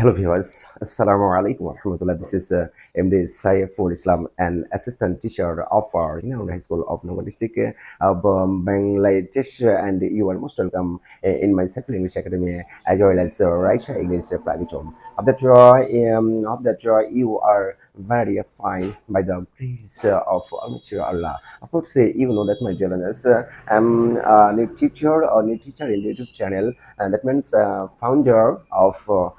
Hello viewers, Assalamu alaikum warahmatullah. This is MD Saiful Islam, an assistant teacher of High School of Naogaon district of Bangladesh, and you are most welcome in my Saiful English Academy as well as Raisa English platform. Of that you are very fine by the grace of Almighty Allah. Of course, you know that my dear learners, I'm a new teacher or new teacher in the YouTube channel, and that means founder of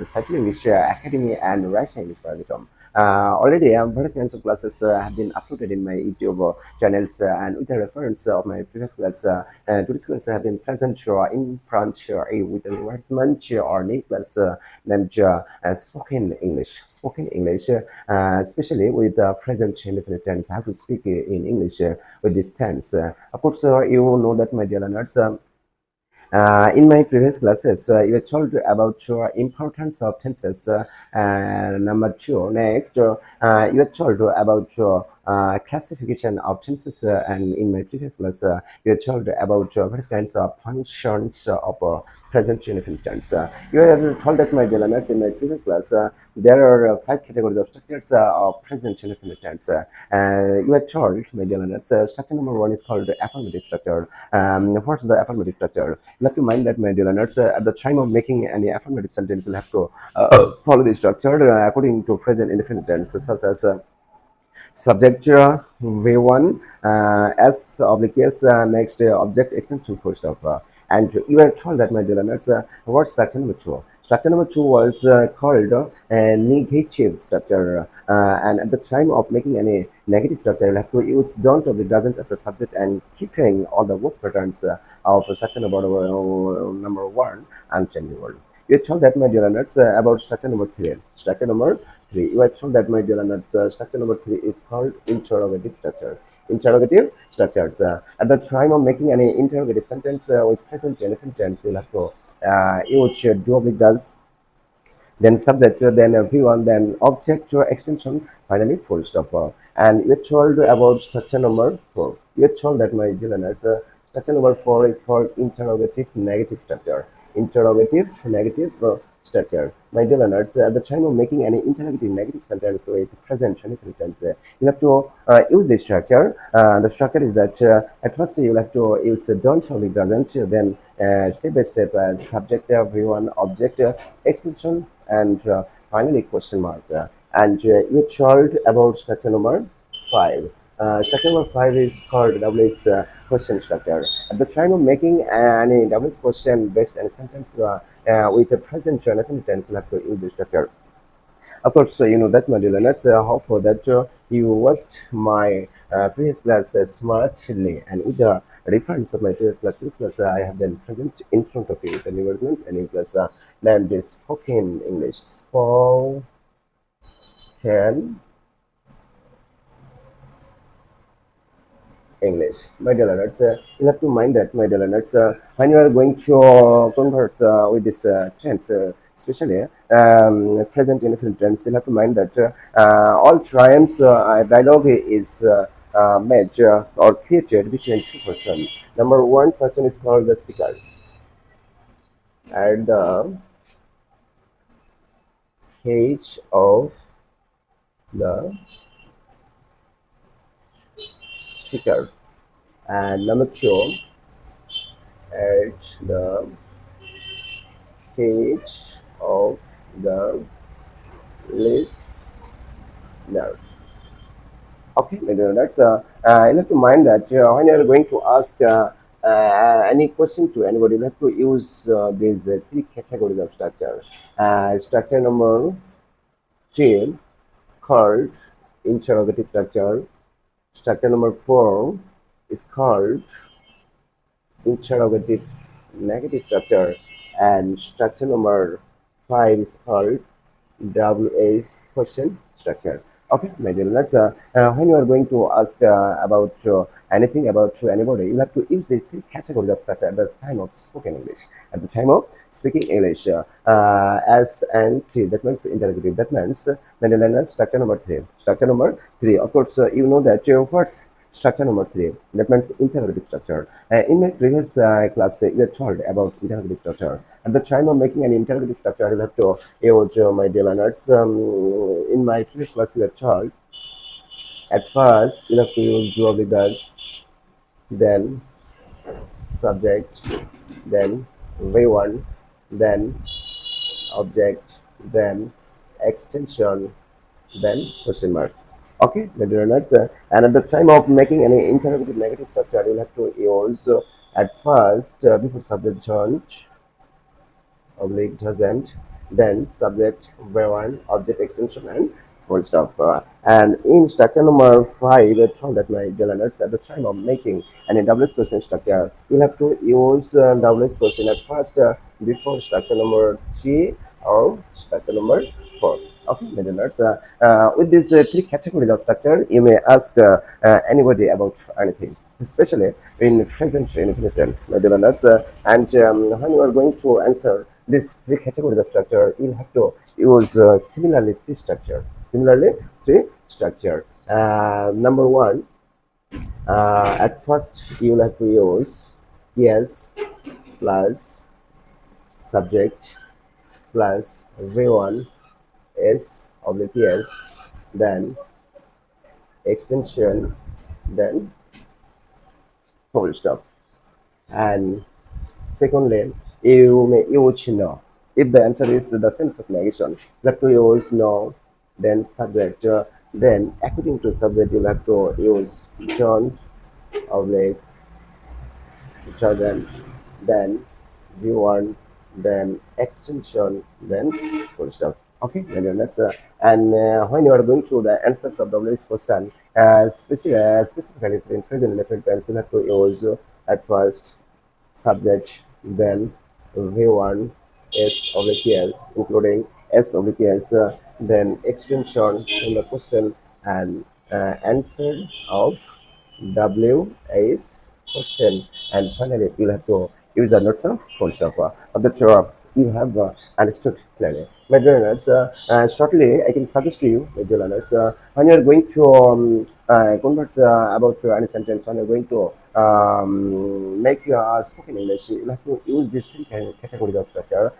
Cycle English Academy and Raisa English Platform. Already, various kinds of classes have been uploaded in my YouTube channels, and with the reference of my previous class, today's class have been present in front with an advertisement or name class named Spoken English. Spoken English, especially with present indefinite tense, how to speak in English with this tense. Of course, you know that, my dear learners. In my previous classes, you were told about importance of tenses. Number two, next, you were told about classification of tenses, and in my previous class, you were told about various kinds of functions of present indefinite tense. You were told that, my dear learners, in my previous class, there are five categories of structures of present indefinite tense. You were told, my dear learners, structure number one is called affirmative structure. What's the affirmative structure? You have to mind that, my dear learners, at the time of making any affirmative sentence, you'll have to follow the structure according to present indefinite tense, such as subject V1, S oblique S, next object extension full stop. And you were told that, my dear learners, what structure number two? Structure number two was called negative structure. And at the time of making any negative structure, you'll have to use don't of the doesn't of the subject and keeping all the work patterns of structure number one unchangeable. You are told that, my dear learners, about structure number three. Structure number three. You are told that, my dear learners, structure number three is called interrogative structure. Interrogative structures. At the time of making any interrogative sentence with present indefinite tense, you'll have to use do oblique does, then subject, then V1, then object extension, finally full stop. And you're told about structure number four. You're told that, my dear learners, structure number four is called interrogative negative structure. Interrogative negative structure. My dear learners, at the time of making any interrogative negative sentence with present indefinite tense, you have to use this structure. The structure is that at first you'll have to use don't oblique doesn't, then step by step subject V1, object extension, and finally question mark. And you're told about structure number five. Structure number five is called WS question structure. At the time of making any WS question based on a sentence with the present indefinite tense, you have to use this structure. Of course, you know that, my dear learners. Hope for that you watched my previous class smartly, and with the reference of my previous class, I have been present in front of you with a new version, a new class named Spoken English. Spoken English. My dear learners, you have to mind that, my dear learners, when you are going to converse with this tense, especially present indefinite tense, you have to mind that all triumphs dialogue is made or created between two persons. Number one person is called the speaker, at the age of the speaker, and number two, at the age of the listener. Okay, that's you have to mind that when you are going to ask any question to anybody, you have to use these three categories of structure. Structure number three called interrogative structure. Structure number four is called interrogative negative structure, and structure number five is called WS question structure. Okay, my dear, let's when you are going to ask about anything about anybody, you have to use these three categories of structure at the time of spoken English. At the time of speaking English, S and T, that means interrogative. That means, my dear learners, structure number three. Structure number three. Of course, you know that what's Structure number three, that means interrogative structure. In my previous class, we were told about interrogative structure. At the time of making an interrogative structure, I will have to use my dear learners. In my previous class, we were told at first you have to use do obligas, then subject, then v1, then object, then extension, then question mark. Okay, my dear learners, and at the time of making any interrogative negative structure, you'll have to use at first before subject joint oblique doesn't, then subject v1, object extension, and full stop. And in structure number five, it found that my dear learners, at the time of making an WS question structure, you'll have to use WS question at first before structure number three or structure number four. Okay, my dear learners, with these three categories of structure, you may ask anybody about anything, especially in present infinite tense, my dear learners. And when you are going to answer this three categories of structure, you'll have to use similarly three structure. Similarly, three structure. Number one, at first you'll have to use yes plus subject plus v1 s oblique yes, then extension, then full stop. And secondly, you may use no. If the answer is the sense of negation, you have to use no, then subject. Then, according to subject, you'll have to use don't, oblique, doesn't, then v1, then extension, then full stop. Okay, then that's and when you are going through the answers of the list question, specifically in present indefinite tense, you have to use at first subject, then v1 s oblique s, including s oblique s, then extension in the question, and answer of w is question, and finally you'll have to use the notes of full stop. That you have understood clearly. My dear learners, shortly I can suggest to you, my dear learners, when you are going to convert about any sentence, when you are going to make your spoken English, you have to use these three categories of structure.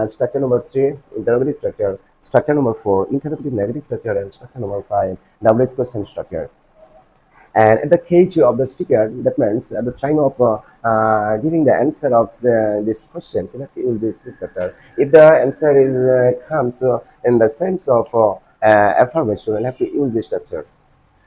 Structure number three, interrogative structure. Structure number four, interrogative negative structure, and structure number five, WH question structure. And at the case of the speaker, that means at the time of giving the answer of this question, you have to use this structure. If the answer is comes in the sense of affirmation, you have to use this structure.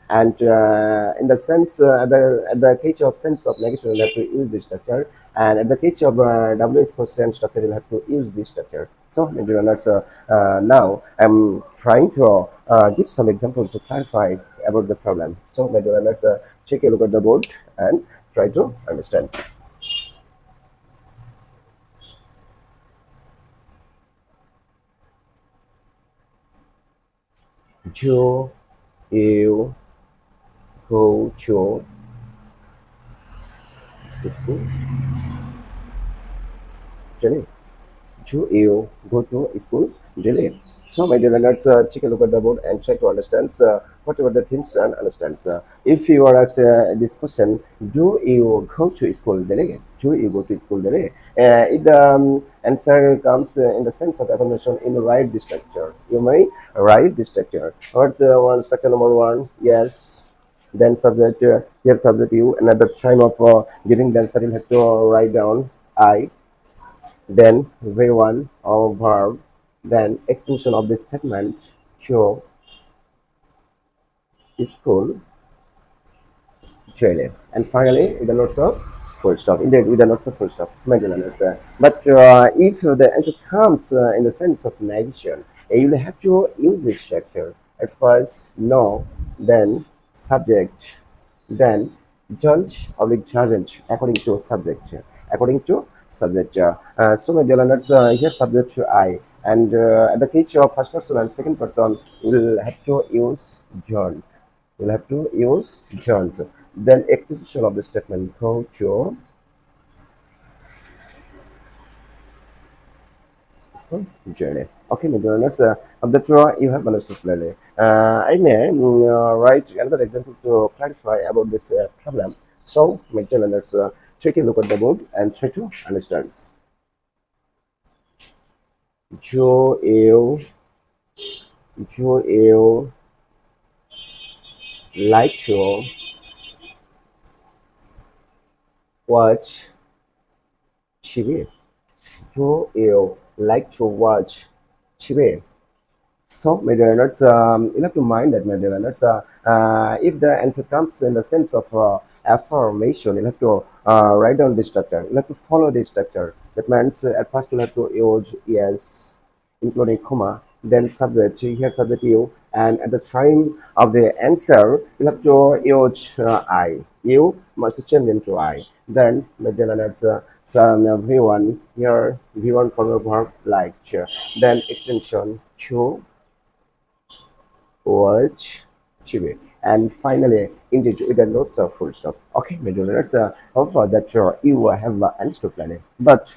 And in the sense at the case of sense of negation, you'll have to use this structure, and at the case of WS question structure, you'll have to use this structure. So maybe learners, now I'm trying to give some example to clarify about the problem. So maybe learners, take a look at the board and try to understand. Do you go to school? Jenny? Do you go to school daily? So, my dear learners, take a look at the board and try to understand whatever the themes and understand. If you are asked this question, do you go to school daily? Do you go to school daily? If the answer comes in the sense of affirmation, in the right this structure, you may write this structure. Or the one structure number one, yes. Then subject here subject you, and at the time of giving the answer, you have to write down I, then v1 or verb, then extension of the statement show school trailer, and finally with the notes of full stop. Indeed, with the notes of full stop, my dear learners. But if the answer comes in the sense of negation, you will have to use this structure. At first, no, then subject, then don't oblique doesn't, according to subject. According to subject. So, my dear learners, here subject to I, and at the case of first person and second person, you will have to use don't. You'll have to use don't. Then extension of the statement go to school journey. Okay, my dear learners, of the draw you have understood clearly. I may write another example to clarify about this problem. So, my dear learners, take a look at the board and try to understand. Jo eu, jo eu like to watch TV. Jo eu like to watch TV. So, my dear learners, you have to mind that, my dear learners, if the answer comes in the sense of affirmation, you have to write down this structure. You have to follow this structure. That means at first you have to use yes, including comma, then subject, here subject you, and at the time of the answer, you have to use I. You must change into I. Then, my dear learners, some V1 here, V1 form verb like, then extension to watch TV. And finally, integer with the notes of full stop. Okay, my dear learners, hope that you have understood planning. But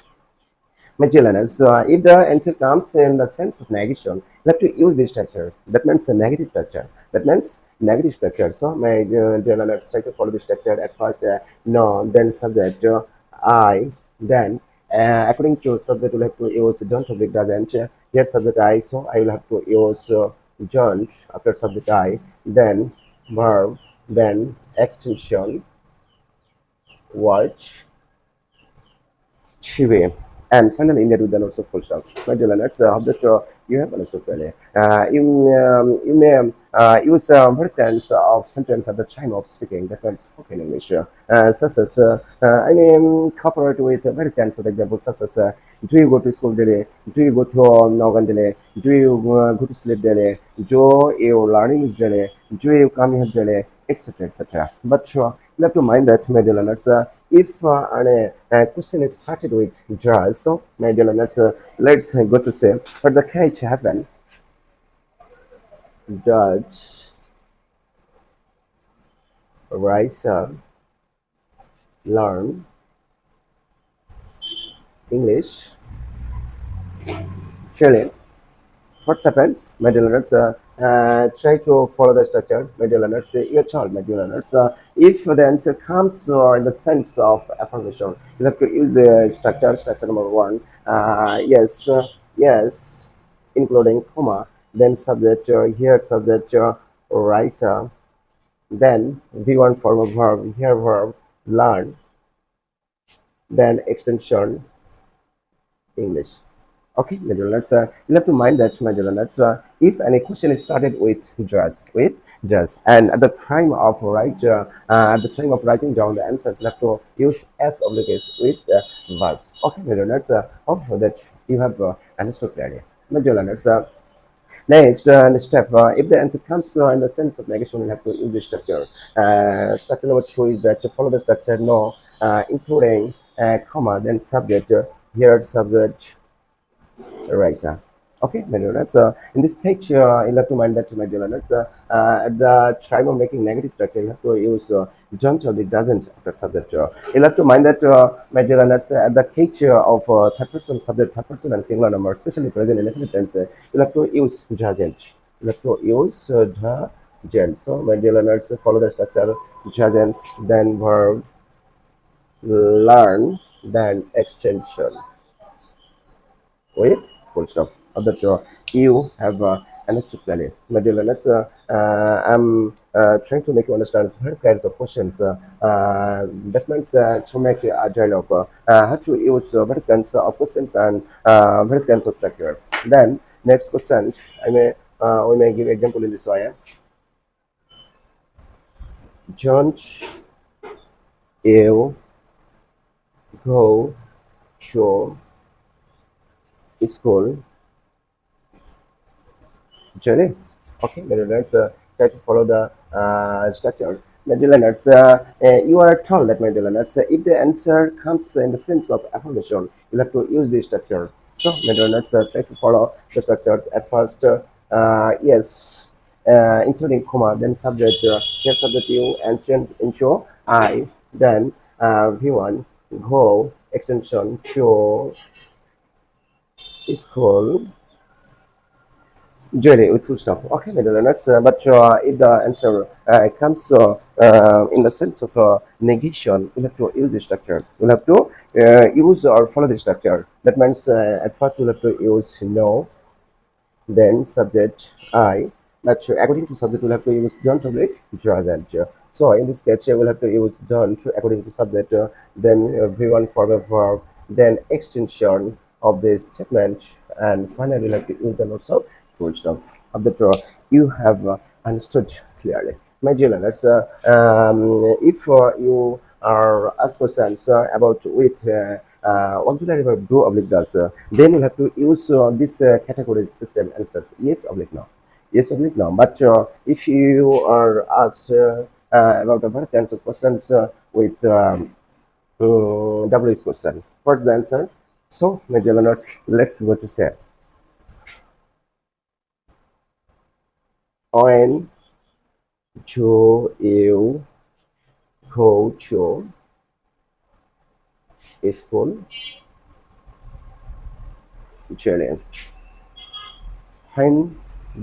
Magellanus, if the answer comes in the sense of negation, you have to use this structure. That means a negative structure. That means negative structure. So, Magellanus try to follow the structure at first. No, then subject. I, then according to subject, we'll have to use don't subject doesn't. Here subject I, so I will have to use don't after subject I, then verb, then extension, watch, TV. And finally, India with the notes of full stop. My dear learners, hope that you have understood clearly. You may use various kinds of sentence at the time of speaking, that means spoken English. Such as, I mean, cooperate with various kinds of examples, such as, do you go to school daily? Do you go to Naogaon daily? Do you go to sleep daily? Do you learning is daily? Do you come here daily? Etc. etc. But you have to mind that, my dear learners, if a question is started with does, so my dear learners, let's go to say, but the catch happen, does Raisa learn English? Chilling. What happens, my dear learners? Try to follow the structure, my dear learners. Your child, my dear learners. If the answer comes in the sense of affirmation, you have to use the structure. Structure number one. Yes, yes, including comma. Then subject. Here subject. Raisa. Then V1 form of verb. Here verb. Learn. Then extension English. Okay, my dear learners, you have to mind that, my dear learners, if any question is started with just, and at the time of writing down the answers, you have to use s obligates with verbs. Okay, my dear learners, hope that you have understood clearly. My dear learners, next step, if the answer comes in the sense of negation, you have to use the structure. Structure number two is that to follow the structure, no, including comma, then subject, here subject, Raisa. Okay, my dear learners. In this case, you have to mind that, my dear learners, at the time of making negative structure, you have to use don't or it doesn't after subject. You have to mind that, my dear learners, at the case of third person subject, third person and singular number, especially present in infinite tense, you have to use doesn't. You have to use doesn't. So, my dear learners, follow the structure doesn't, then verb, learn, then extension with full stop. That you have understood clearly. My dear learners, I'm trying to make you understand various kinds of questions. That means to make a dialogue, how to use various kinds of questions and various kinds of structure. Then next question, we may give example in this way. Don't you go to school journey? Okay, my learners, try to follow the structure. My learners, you are told that, my learners, if the answer comes in the sense of affirmation, you have to use the structure. So, my learners, try to follow the structures at first. Yes, including comma, then subject, here subject you, and change into I, then V1, go, extension to School journey with full stop. Okay, middle learners, but if the answer comes in the sense of negation, you'll have to use the structure. You'll have to use or follow the structure. That means at first you'll have to use no, then subject I. But according to subject, we'll have to use don't oblique present. So in this case, we'll have to use don't according to subject, then V1 form of verb, then extension of this statement, and finally we'll have to use the notes of full stop. Of the draw, you have understood clearly. My dear learners, if you are asked questions about with auxiliary verb do oblique does, then you have to use this category system answers yes oblique no, yes oblique no. But if you are asked about the first answer questions with W is question, what's the answer? So, my dear learners, let's go to say when you go to school, children. When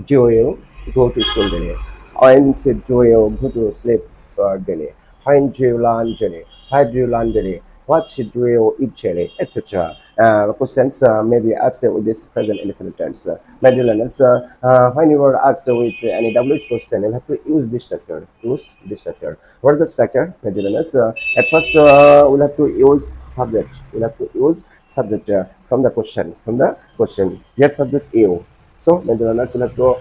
do you go to school daily? When do you go to sleep daily? When do you learn daily? How do you learn daily? What do you eat daily? Etc. Questions may be asked with this present indefinite tense. My dear learners, when you were asked with any WH question, you have to use this structure. Use this structure. What is the structure, my dear learners? At first, we'll have to use subject. We'll have to use subject from the question. From the question. Here, subject you. So then the learners will have to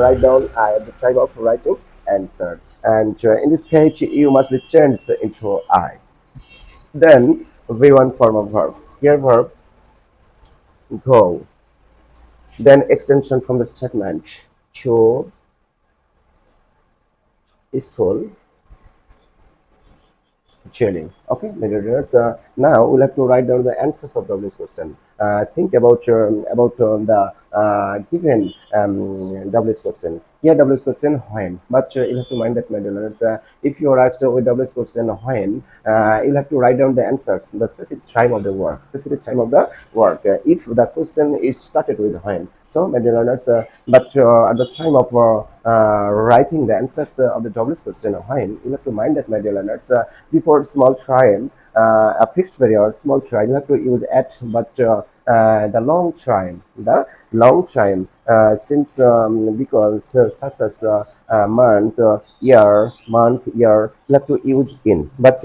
write down the type of writing answer. And in this case, you must be changed into I. Then V1 form of verb. Here verb go. Then extension from the statement to school chilling. Okay, maybe that's, now we'll have to write down the answers of this question. Think about the given WS question. Here WS question when, but you have to mind that, my dear learners, if you are asked with WS question when, you'll have to write down the answers, the specific time of the work, specific time of the work. If the question is started with when, so my dear learners, but at the time of writing the answers of the WS question when, you have to mind that, my dear learners, before small time, a fixed period, small time, you have to use at, but the long time, since because such as month, year, you have to use in. But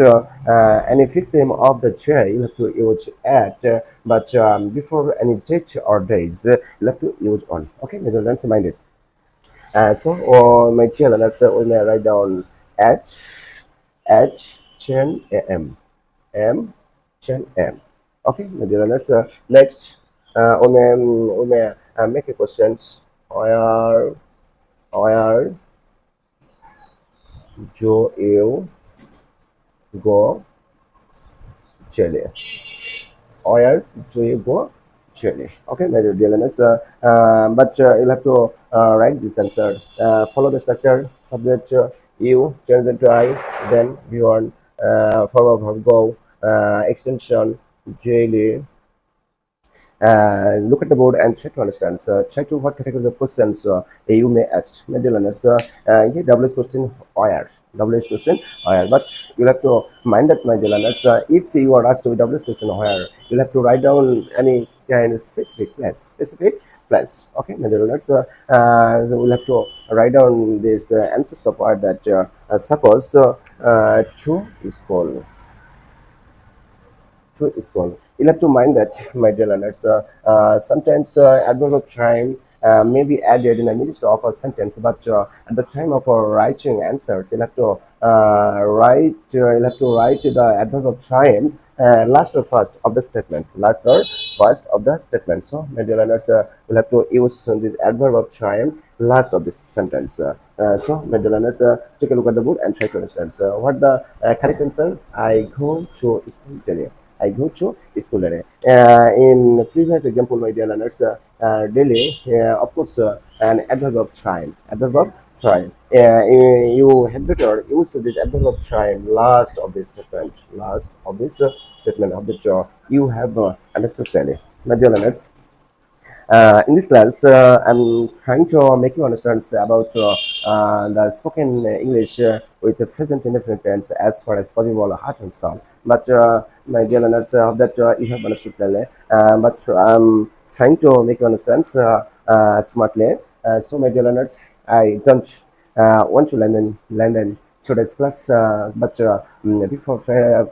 any fixed name of the day, you have to use at. But before any date or days, you have to use on. Okay, let's mind it. So my channel, we may write down at 10 a.m. M 10 m. Okay, my dear learners. Next, we may make a questions. Where do you go, Chile? Where do you go, Chile? Okay, my dear learners. But you'll have to write this answer. Follow the structure. Subject you, change it to I, then you on forward verb go, extension daily. Look at the board and try to understand. So try to what categories of questions you may ask. My dear learners, here WS question where. WS question where. But you'll have to mind that, my dear learners, if you are asked with WS question where, you'll have to write down any kind of specific place. Specific place. Okay, my dear learners, so we'll have to write down these answers of word that suppose to is called to school. You'll have to mind that, my dear learners. Sometimes adverb of time may be added in the midst of a sentence, but at the time of writing answers, you'll have to write the adverb of time last or first of the statement. Last or first of the statement. So, my dear learners, we'll have to use this adverb of time last of this sentence. So, my dear learners, take a look at the book and try to understand. So, what the correct answer? I go to school daily. I go to school daily. In previous example, my dear learners, daily, of course, an adverb of time. Adverb of time. You had better use this adverb of time last of this statement. Last of this statement of the job. You have understood clearly, my dear learners. In this class, I'm trying to make you understand about the spoken English with the present indefinite tense as far as possible, hard and sound. But my dear learners, that you have understood clearly. But I'm trying to make you understand smartly. So, my dear learners, I don't want to learn today's class, but before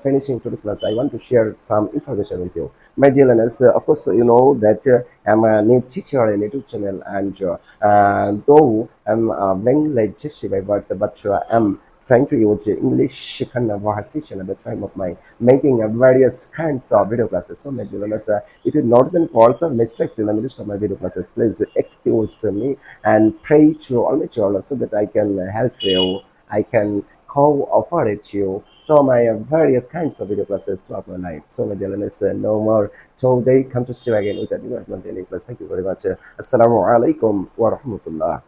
finishing today's class, I want to share some information with you. My dear learners, of course, you know that I'm a new teacher on YouTube channel, and though I'm language by birth, but I'm trying to use English conversation at the time of my making various kinds of video classes. So, my dear learners, if you notice any faults or mistakes in the middle of my video classes, please excuse me and pray to Almighty Allah so that I can help you. I can cooperate you through my various kinds of video classes throughout my life. So, my dear learners, no more. So, they come to see you again with a new class. Thank you very much. Assalamu alaikum wa rahmatullah.